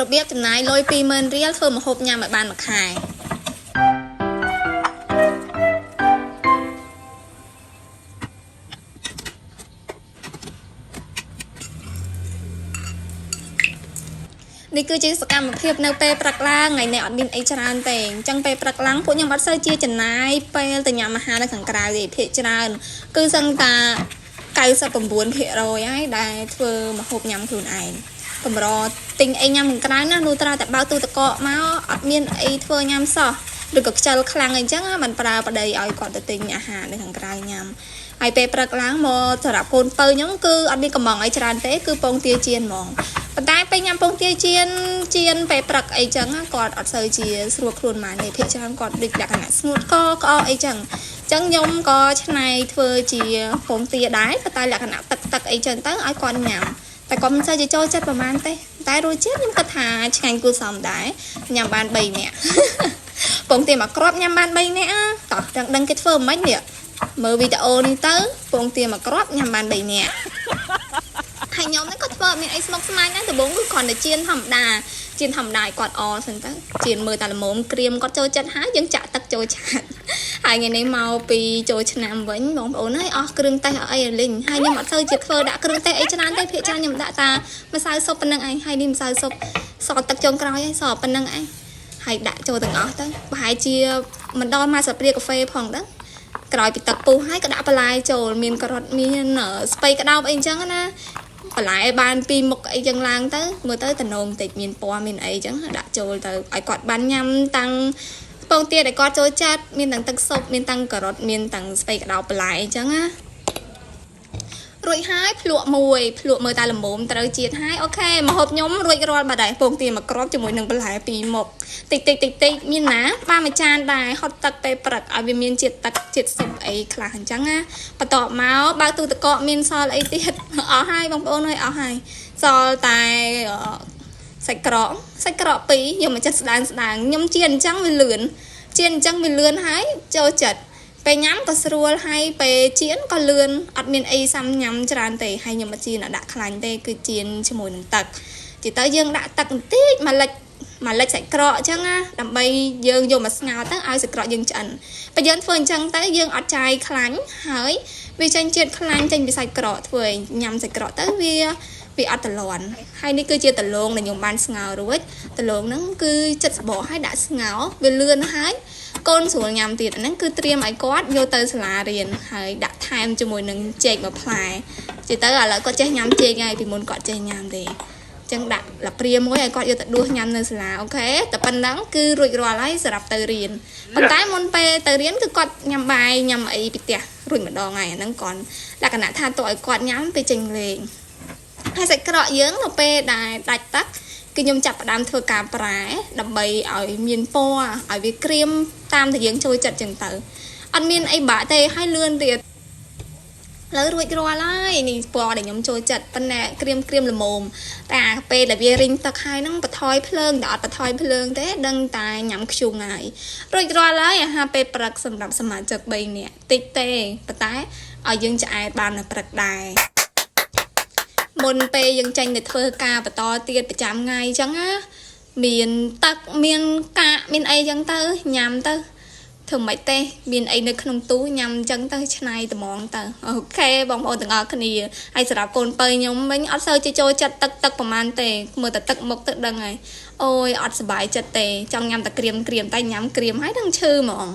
របៀបចំណាយលុយ20000រៀលធ្វើម្ហូបញ៉ាំឲ្យបានមួយខែនេះគឺជាសកម្មភាពនៅពេលព្រឹកឡើងថ្ងៃនេះអត់មានអីច្រើនទេអញ្ចឹងពេលព្រឹកឡើងពួកខ្ញុំអត់សូវជាចំណាយពេលទៅញ៉ាំអាហារនៅខាងក្រៅទេភាគច្រើនគឺសឹងតា99%ហើយដែលធ្វើម្ហូបញ៉ាំខ្លួនឯងកម្រទិញអីញ៉ាំខាងក្រៅណាលុះត្រាតែបើកទូទឹកកកមកអត់មានអីធ្វើញ៉ាំសោះឬក៏ខ្ជិលខ្លាំងអីចឹងមិនប្រើប្តីឲ្យគាត់ទៅទិញអាហារនៅខាងក្រៅញ៉ាំហើយពេលព្រឹកឡើងមកសម្រាប់កូនពៅហ្នឹងគឺអត់មានកំងអីច្រើនទេគឺពងទាចៀនហ្មងប៉ុន្តែពេលញ៉ាំពងទាចៀនពេលព្រឹកអីចឹងគាត់អត់សូវជាស្រួលខ្លួនម៉ានេះភាគច្រើនគាត់ដូចលក្ខណៈស្ងួតក្អកអីចឹងខ្ញុំក៏ឆ្នៃធ្វើជាពងទាដែរតែលក្ខណៈទឹកអីចឹងទៅឲ្យគាត់ញ៉ាំតែគាត់មិនសូវជាចូលចិត្តប្រហែលទេតែរសជាតិខ្ញុំគិតថាឆ្ងាញ់គួរសមដែរញ៉ាំបាន3នាក់ពងទាមួយគ្រាប់ញ៉ាំបាន3នាក់តោះដឹងគេធ្វើមិននេះមើលវីដេអូនេះទៅពងទាមួយគ្រាប់ញ៉ាំបាន3នាក់ហើយខ្ញុំហ្នឹងក៏ធ្វើមានអីស្មុគស្មាញដែរដំបូងគឺគ្រាន់តែចៀនធម្មតាឲ្យគាត់អសិនទៅចៀនមើលតែល្មមក្រៀមគាត់ចូលចិត្តហើយយើងចាក់ទឹកចូលឆាត់ហើយថ្ងៃនេះមកពីចូលឆ្នាំវិញបងប្អូនហើយអស់គ្រឿងទេសអីលីងហើយខ្ញុំអត់សូវជាធ្វើដាក់គ្រឿងទេសអីច្រើនទេភាគច្រើនខ្ញុំដាក់តាម្សៅស៊ុបប៉ុណ្្នឹងឯងហើយនេះម្សៅស៊ុបសតទឹកចុងក្រោយឯងសប៉ុណ្្នឹងឯងហើយដាក់ចូលទាំងអស់ទៅប្រហែលជាមិនដល់មួយស្លាបព្រាកាហ្វេផងទៅក្រោយពីទឹកពុះហើយក៏ដាក់បន្លែចូលមានការ៉ុតមានស្ពៃក្តោបអីអញ្ចឹងណាបន្លែបានពីមុខអីចឹងឡើងទៅមើលទៅតំណងតិចមានពណ៌មានអីចឹងដាក់ចូលទៅឲ្យគាត់បានញ៉ាំតាំងពងទាដែលគាត់ចូលចិត្តមានទាំងទឹកស៊ុបមានទាំងការ៉ុតមានទាំងស្ពៃក្តោបបន្លែអញ្ចឹងណារួចហើយភ្លក់មើលតែល្មមត្រូវជាតិហើយអូខេម្ហូបខ្ញុំរួចរាល់បាត់ហើយពងទាមួយគ្រាប់ជាមួយនឹងបន្លែពីរមុខតិចមានណាបានមួយចានដែរហត់ទឹកពេលព្រឹកឲ្យវាមានជាតិទឹកជាតិស៊ុបអីខ្លះអញ្ចឹងណាបន្ទាប់មកបើកទូទឹកកកមានសល់អីទៀតអស់ហើយបងប្អូនអើយអស់ហើយសល់តែសាច់ក្រក2ខ្ញុំមកចិត្តស្ដាងខ្ញុំជៀនអញ្ចឹងវាលឿនហើយចូលចិត្តពេលញ៉ាំក៏ស្រួលហើយពេលចៀនក៏លឿនអត់មានអីសាំញ៉ាំច្រើនទេហើយខ្ញុំមកចៀនដាក់ខ្លាញ់ទេគឺចៀនជាមួយនឹងទឹកទីទៅយើងដាក់ទឹកបន្តិចមួយលិចសាច់ក្រកអញ្ចឹងណាដើម្បីយើងយកមកស្ងោរទៅឲ្យសាច់ក្រកយើងឆ្អិនបើយើងធ្វើអញ្ចឹងទៅយើងអត់ចាយខ្លាញ់ហើយវាចេញជាតិខ្លាញ់ចេញពីសាច់ក្រកធ្វើឲ្យញ៉ាំសាច់ក្រកទៅវាអត់តលន់ហើយនេះគឺជាតលងដែលខ្ញុំបានស្ងោររួចតលងហ្នឹងគឺចិត្តសបោហើយដាក់ស្ងោរវាលឿនហើយកូនស្រួលញ៉ាំទៀតអាហ្នឹងគឺត្រៀមឲ្យគាត់យកទៅសាលារៀនហើយដាក់ថែមជាមួយនឹងចេកមួយផ្លែជិះទៅឥឡូវគាត់ចេះញ៉ាំចេកហើយពីមុនគាត់ចេះញ៉ាំទេចឹងដាក់លាព្រាមួយឲ្យគាត់យកទៅដួសញ៉ាំនៅសាលាអូខេតែប៉ុណ្ណឹងគឺរួចរាល់ហើយសម្រាប់ទៅរៀនប៉ុន្តែមុនពេលទៅរៀនគឺគាត់ញ៉ាំបាយញ៉ាំអីពីផ្ទះរួចម្ដងហើយអាហ្នឹងគាត់លក្ខណៈថាទៅឲ្យគាត់ញ៉ាំពេលចេញលេងហើយសាច់ក្រកយើងនៅពេលដែលដាច់ទឹកគឺខ្ញុំចាប់ផ្ដើមធ្វើការប្រែដើម្បីឲ្យមានពណ៌ឲ្យវាក្រៀមតាមដែលយើងចូលចិត្តចឹងទៅអត់មានអីបាក់ទេហើយលឿនទៀតលើរួចរាល់ហើយនេះពណ៌ដែលខ្ញុំចូលចិត្តប៉ុន្តែក្រៀមល្មមតែពេលដែលវារីងទឹកហើយហ្នឹងបន្ថយភ្លើងតែអត់បន្ថយភ្លើងទេដឹងតែញ៉ាំខ្ជុងហើយរួចរាល់ហើយអាហារពេលព្រឹកសម្រាប់សមាជិក3នាក់តិចទេប៉ុន្តែឲ្យយើងឆ្អែតបាននៅព្រឹកដែរមុនពេលយើងចេញទៅធ្វើការបន្តទៀតប្រចាំថ្ងៃអញ្ចឹងណាមានទឹកមានកាកមានអីអញ្ចឹងទៅញ៉ាំទៅធ្វើមិនទេមានអីនៅក្នុងទូញ៉ាំអញ្ចឹងទៅឆ្នៃត្មងទៅអូខេបងប្អូនទាំងអស់គ្នាហើយសម្រាប់កូនពៅខ្ញុំវិញអត់សូវជាចូលចិត្តទឹកប្រហែលទេមើលតែទឹកមុខទៅដឹងហើយអូយអត់សប្បាយចិត្តទេចង់ញ៉ាំតែក្រៀមតែញ៉ាំក្រៀមហើយនឹងឈឺហ្មង